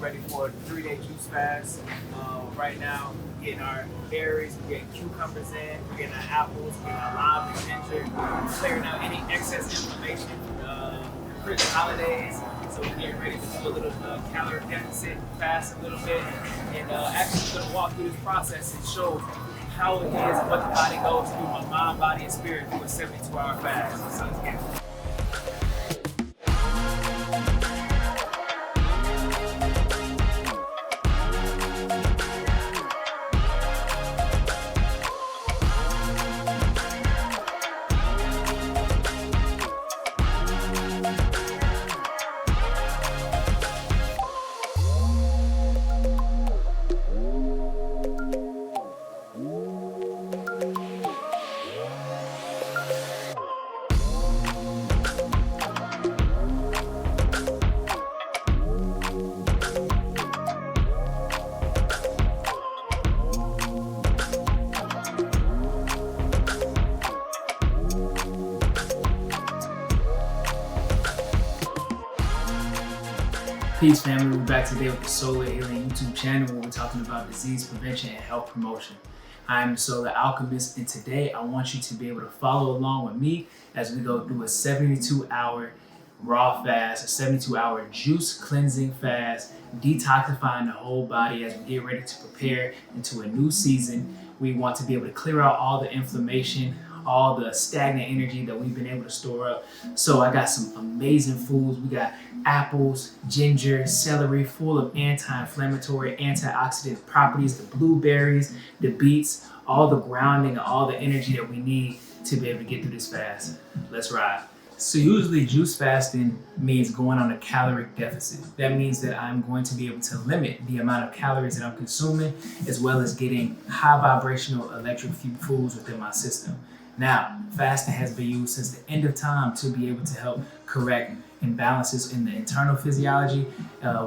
ready for a 3-day juice fast. Right now, we're getting our berries, we're getting cucumbers in, we're getting our apples, we're getting our lime and ginger, clearing out any excess inflammation from the Christmas holidays. So we're getting ready to do a little calorie deficit fast a little bit. And actually, we're going to walk through this process and show how it is and what the body goes through, my mind, body, and spirit through a 72-hour fast. So let's get it. Peace family, we're back today with the Solar Alien YouTube channel where we're talking about disease prevention and health promotion. I am the Solar Alchemist, and today I want you to be able to follow along with me as we go through a 72-hour raw fast, a 72-hour juice cleansing fast, detoxifying the whole body as we get ready to prepare into a new season. We want to be able to clear out all the inflammation, all the stagnant energy that we've been able to store up. So I got some amazing foods. We got apples, ginger, celery, full of anti-inflammatory, antioxidant properties, the blueberries, the beets, all the grounding and all the energy that we need to be able to get through this fast. Let's ride. So usually juice fasting means going on a caloric deficit. That means that I'm going to be able to limit the amount of calories that I'm consuming, as well as getting high vibrational electric foods within my system. Now, fasting has been used since the end of time to be able to help correct imbalances in the internal physiology,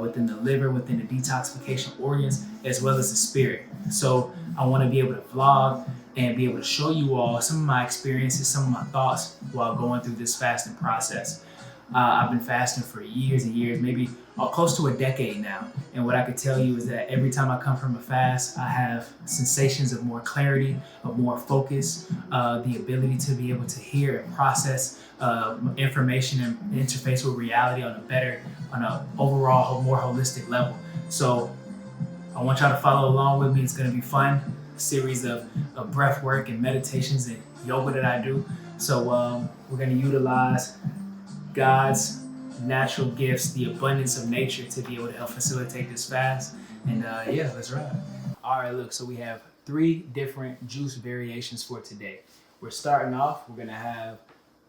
within the liver, within the detoxification organs, as well as the spirit. So I want to be able to vlog and be able to show you all some of my experiences, some of my thoughts while going through this fasting process. I've been fasting for years and years, maybe close to a decade now. And what I could tell you is that every time I come from a fast, I have sensations of more clarity, of more focus, the ability to be able to hear and process information and interface with reality on an overall, more holistic level. So I want y'all to follow along with me. It's gonna be fun. A series of breath work and meditations and yoga that I do. So we're gonna utilize God's natural gifts, the abundance of nature, to be able to help facilitate this fast. And yeah, let's ride. All right, look, so we have 3 different juice variations for today. We're starting off, we're gonna have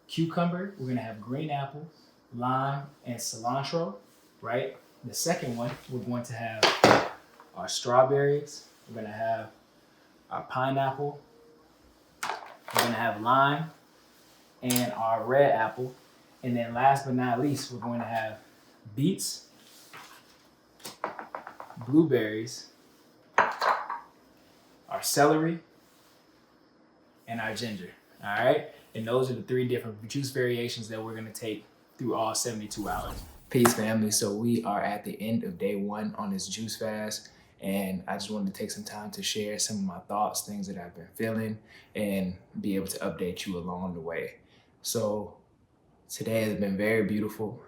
cucumber, we're gonna have green apple, lime, and cilantro, right? The second one, we're going to have our strawberries, we're gonna have our pineapple, we're gonna have lime, and our red apple. And then last but not least, we're going to have beets, blueberries, our celery, and our ginger, all right? And those are the 3 different juice variations that we're gonna take through all 72 hours. Peace, family. So we are at the end of day 1 on this juice fast, and I just wanted to take some time to share some of my thoughts, things that I've been feeling, and be able to update you along the way. So today has been very beautiful.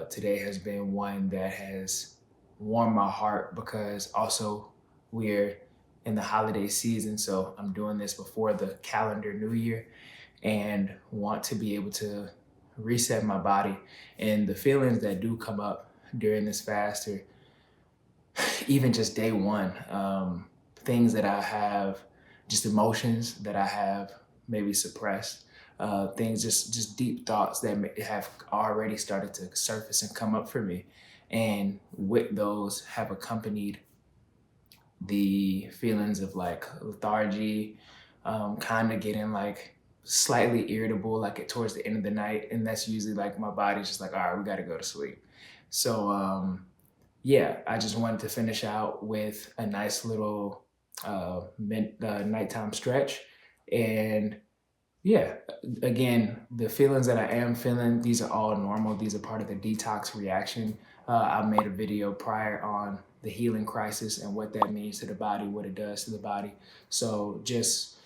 Today has been one that has warmed my heart because also we're in the holiday season. So I'm doing this before the calendar new year and want to be able to reset my body. And the feelings that do come up during this fast, or even just day 1, things that I have, just emotions that I have maybe suppressed. Things, just deep thoughts that have already started to surface and come up for me. And with those have accompanied the feelings of like lethargy, kind of getting like slightly irritable, like towards the end of the night. And that's usually like my body's just like, all right, we got to go to sleep. So yeah, I just wanted to finish out with a nice little nighttime stretch and Yeah, again, the feelings that I am feeling, these are all normal. These are part of the detox reaction. I made a video prior on the healing crisis and what that means to the body, what it does to the body. So just,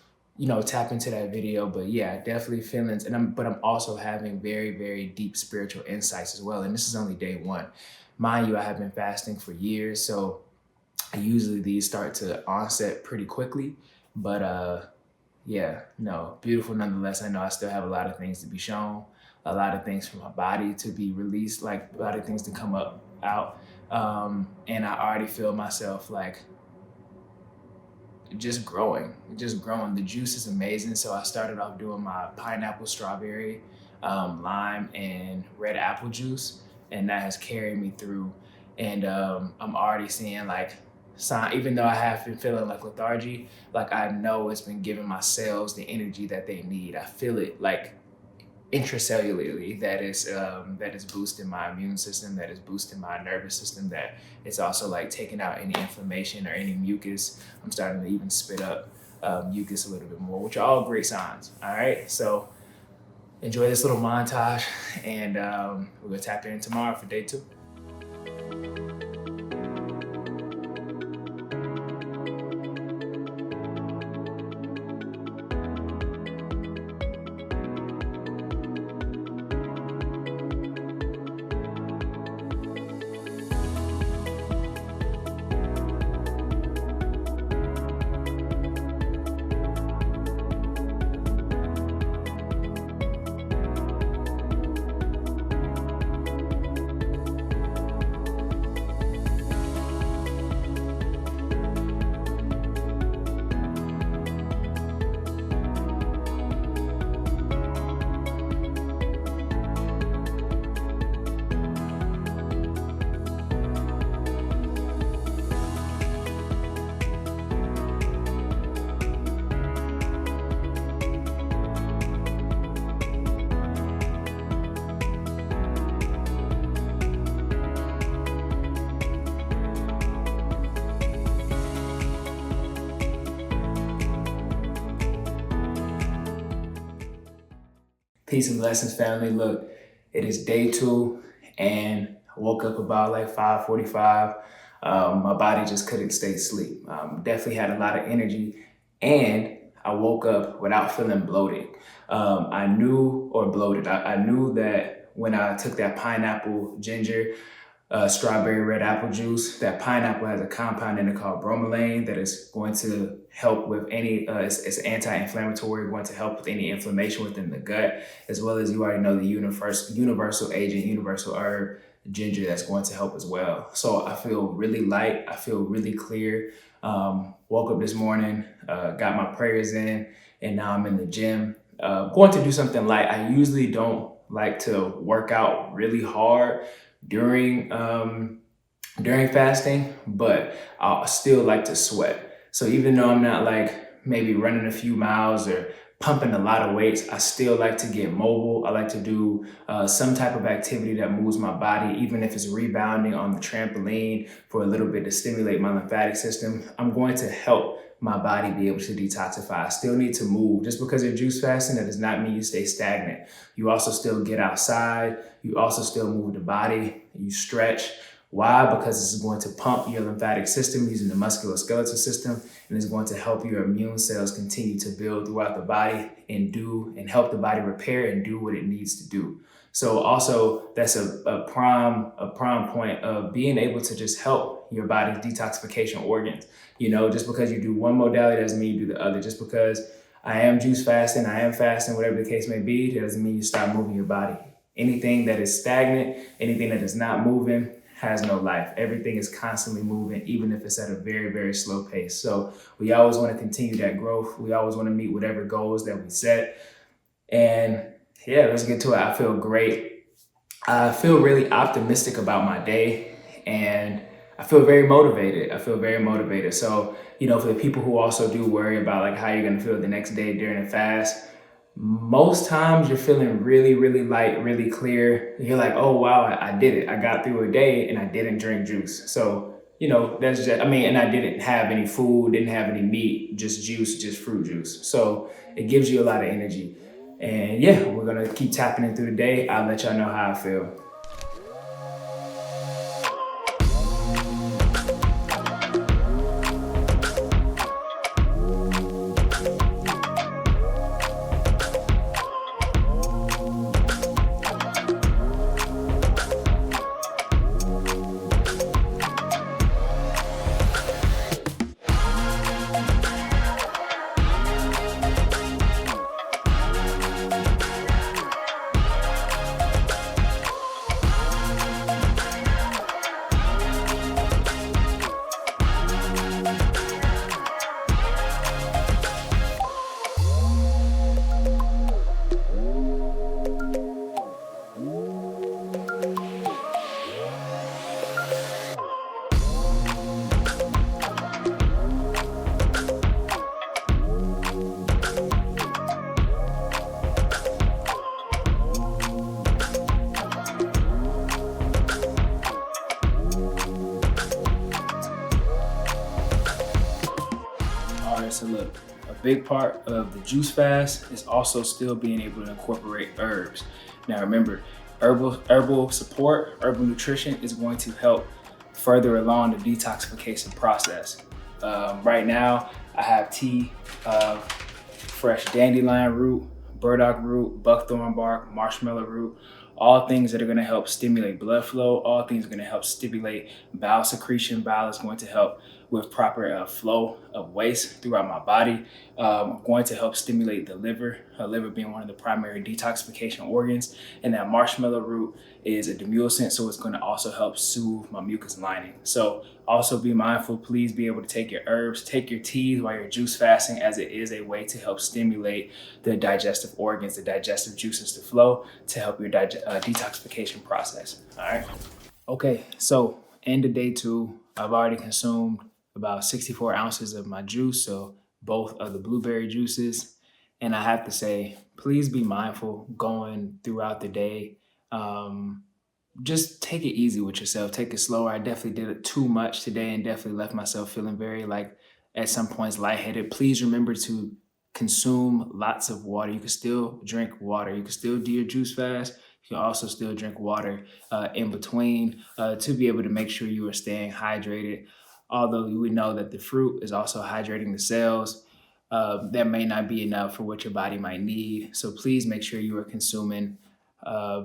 tap into that video. But yeah, definitely feelings. But I'm also having very, very deep spiritual insights as well. And this is only day one. Mind you, I have been fasting for years. So usually these start to onset pretty quickly. But yeah, no, beautiful nonetheless. I know I still have a lot of things to be shown, a lot of things from my body to be released, like a lot of things to come up out. And I already feel myself like just growing. The juice is amazing. So I started off doing my pineapple, strawberry, lime, and red apple juice, and that has carried me through. And I'm already seeing like sign, even though I have been feeling like lethargy, like I know it's been giving my cells the energy that they need. I feel it like intracellularly that is boosting my immune system, that is boosting my nervous system, that it's also like taking out any inflammation or any mucus. I'm starting to even spit up mucus a little bit more, which are all great signs. All right, so enjoy this little montage, and we're gonna tap in tomorrow for day 2. Peace and blessings, family. Look, it is day 2, and I woke up about like 5:45. My body just couldn't stay asleep. Definitely had a lot of energy, and I woke up without feeling bloated. I knew, or bloated. I knew that when I took that pineapple, ginger, strawberry red apple juice. That pineapple has a compound in it called bromelain that is going to help with any, it's anti-inflammatory, going to help with any inflammation within the gut, as well as you already know the universal agent, universal herb, ginger, that's going to help as well. So I feel really light. I feel really clear. Woke up this morning, got my prayers in, and now I'm in the gym. Going to do something light. I usually don't like to work out really hard during during fasting, but I still like to sweat. So even though I'm not like maybe running a few miles or pumping a lot of weights, I still like to get mobile. I like to do some type of activity that moves my body, even if it's rebounding on the trampoline for a little bit to stimulate my lymphatic system. I'm going to help my body be able to detoxify. I still need to move. Just because you're juice fasting, that does not mean you stay stagnant. You also still get outside. You also still move the body. You stretch. Why? Because this is going to pump your lymphatic system using the musculoskeletal system, and it's going to help your immune cells continue to build throughout the body and help the body repair and do what it needs to do. So also that's a prime point of being able to just help your body's detoxification organs. Just because you do one modality doesn't mean you do the other. Just because I am juice fasting, I am fasting, whatever the case may be, that doesn't mean you stop moving your body. Anything that is stagnant, anything that is not moving, has no life. Everything is constantly moving, even if it's at a very, very slow pace. So we always want to continue that growth. We always want to meet whatever goals that we set. And yeah, let's get to it. I feel great. I feel really optimistic about my day, and I feel very motivated. So, for the people who also do worry about like how you're going to feel the next day during a fast, most times you're feeling really, really light, really clear. You're like, oh, wow, I did it. I got through a day and I didn't drink juice. So, that's just, and I didn't have any food, didn't have any meat, just juice, just fruit juice. So it gives you a lot of energy. And yeah, we're gonna keep tapping in through the day. I'll let y'all know how I feel. All right, so look, a big part of the juice fast is also still being able to incorporate herbs. Now remember, herbal support, herbal nutrition is going to help further along the detoxification process. Right now, I have tea of fresh dandelion root, burdock root, buckthorn bark, marshmallow root, all things that are going to help stimulate blood flow, all things are going to help stimulate bowel secretion. Bowel is going to help with proper flow of waste throughout my body. Going to help stimulate the liver, liver being one of the primary detoxification organs. And that marshmallow root is a demulcent, so it's going to also help soothe my mucus lining. So also be mindful, please be able to take your herbs, take your teas while you're juice fasting, as it is a way to help stimulate the digestive organs, the digestive juices to flow to help your detoxification process. All right. Okay, so end of day 2, I've already consumed about 64 ounces of my juice, so both of the blueberry juices. And I have to say, please be mindful going throughout the day. Just take it easy with yourself. Take it slower. I definitely did it too much today and definitely left myself feeling very, like, at some points lightheaded. Please remember to consume lots of water. You can still drink water. You can still do your juice fast. You can also still drink water in between to be able to make sure you are staying hydrated. Although we know that the fruit is also hydrating the cells, that may not be enough for what your body might need. So please make sure you are consuming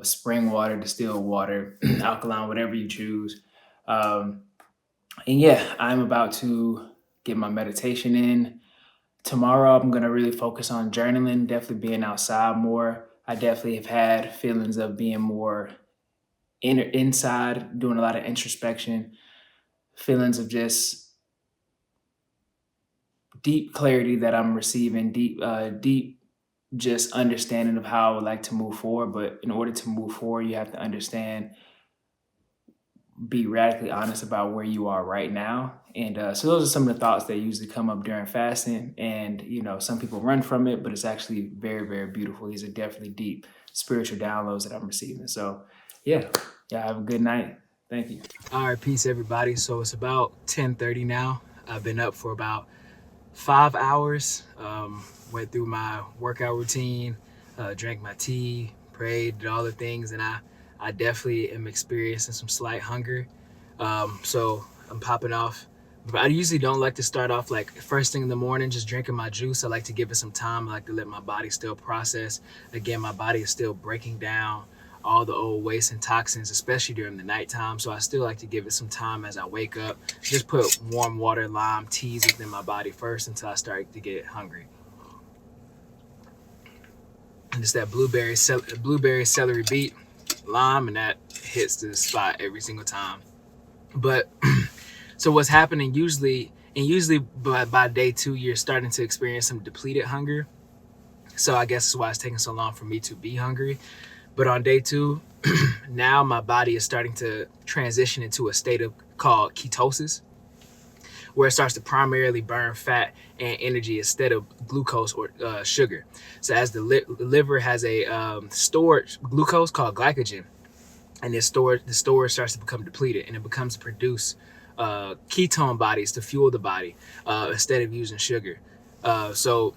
spring water, distilled water, alkaline, whatever you choose. And yeah, I'm about to get my meditation in. Tomorrow, I'm going to really focus on journaling, definitely being outside more. I definitely have had feelings of being more inside, doing a lot of introspection, feelings of just deep clarity that I'm receiving, deep just understanding of how I would like to move forward. But in order to move forward, you have to understand, be radically honest about where you are right now. And so those are some of the thoughts that usually come up during fasting. And, you know, some people run from it, but it's actually very, very beautiful. These are definitely deep spiritual downloads that I'm receiving. So yeah, have a good night. Thank you. All right, peace everybody. So it's about 10:30 now. I've been up for about 5 hours. Went through my workout routine, drank my tea, prayed, did all the things, and I definitely am experiencing some slight hunger. So I'm popping off. But I usually don't like to start off like first thing in the morning just drinking my juice. I like to give it some time. I like to let my body still process. Again, my body is still breaking down all the old waste and toxins, especially during the nighttime. So I still like to give it some time as I wake up. Just put warm water, lime, teas within my body first until I start to get hungry. And it's that blueberry, celery beet, lime, and that hits the spot every single time. But so what's happening usually by day 2, you're starting to experience some depleted hunger. So I guess that's why it's taking so long for me to be hungry. But on day 2, now my body is starting to transition into a state of called ketosis, where it starts to primarily burn fat and energy instead of glucose or sugar. So as the liver has a stored glucose called glycogen, and the storage starts to become depleted, and it becomes to produce ketone bodies to fuel the body instead of using sugar. So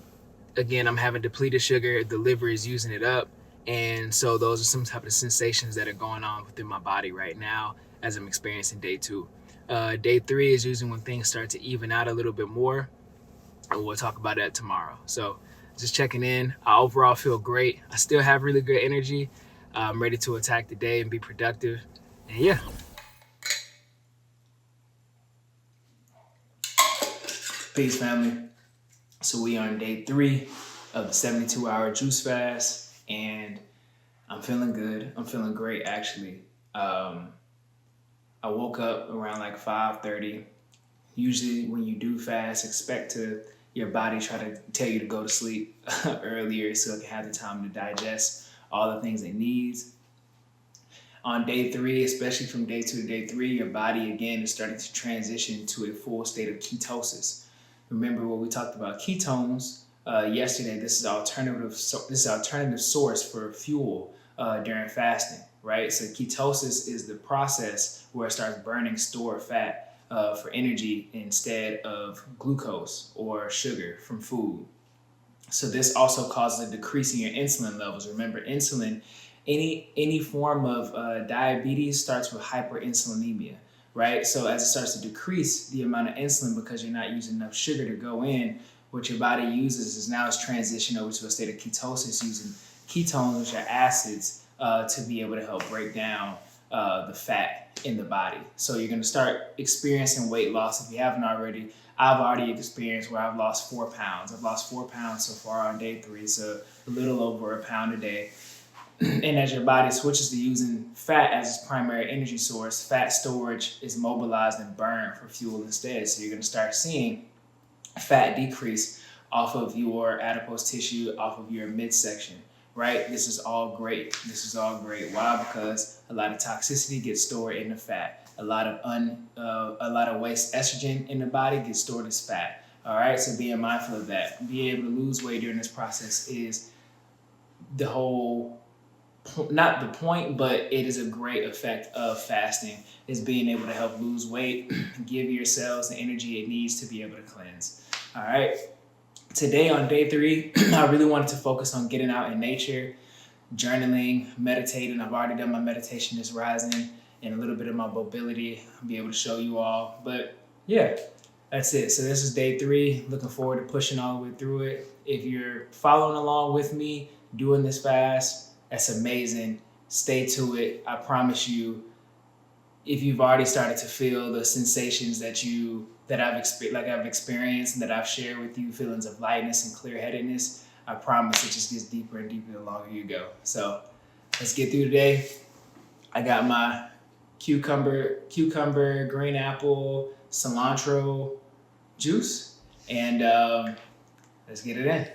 again, I'm having depleted sugar, the liver is using it up. And so those are some type of sensations that are going on within my body right now as I'm experiencing day 2. Day 3 is usually when things start to even out a little bit more, and we'll talk about that tomorrow. So just checking in. I overall feel great. I still have really good energy. I'm ready to attack the day and be productive. And yeah. Peace, family. So we are on day 3 of the 72-hour juice fast, and I'm feeling good. I'm feeling great, actually. I woke up around like 5:30. Usually when you do fast, expect your body try to tell you to go to sleep earlier so it can have the time to digest all the things it needs. On day 3, especially from day 2 to day 3, your body again is starting to transition to a full state of ketosis. Remember what we talked about ketones yesterday. This is alternative source for fuel during fasting, right? So ketosis is the process where it starts burning stored fat for energy instead of glucose or sugar from food. So this also causes a decrease in your insulin levels. Remember, insulin, any form of diabetes starts with hyperinsulinemia, right? So as it starts to decrease the amount of insulin because you're not using enough sugar to go in, what your body uses is now it's transitioned over to a state of ketosis using ketones, which are acids, to be able to help break down the fat in the body. So you're going to start experiencing weight loss if you haven't already. I've already experienced where I've lost 4 pounds. I've lost 4 pounds so far on day 3, so a little over a pound a day. And as your body switches to using fat as its primary energy source, fat storage is mobilized and burned for fuel instead. So you're going to start seeing fat decrease off of your adipose tissue, off of your midsection, right? This is all great. This is all great. Why? Because a lot of toxicity gets stored in the fat. A lot of waste estrogen in the body gets stored as fat. All right, so being mindful of that. Being able to lose weight during this process is the whole, not the point, but it is a great effect of fasting, is being able to help lose weight, give your cells the energy it needs to be able to cleanse. All right. Today on day 3, I really wanted to focus on getting out in nature, journaling, meditating. I've already done my meditation this rising and a little bit of my mobility. I'll be able to show you all. But yeah, that's it. So this is day 3. Looking forward to pushing all the way through it. If you're following along with me doing this fast, that's amazing. Stay to it. I promise you, if you've already started to feel the sensations that I've experienced and that I've shared with you, feelings of lightness and clear-headedness, I promise it just gets deeper and deeper the longer you go. So let's get through today. I got my cucumber, green apple, cilantro juice, and let's get it in.